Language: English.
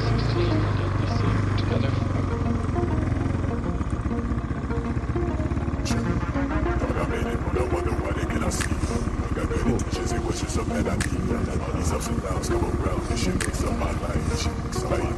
16 and did the same together forever. Thought I made it, but I wonder why they cannot see. I got good intentions, it was just a bad idea. All these ups and downs come around, this shit makes up my life. Somebody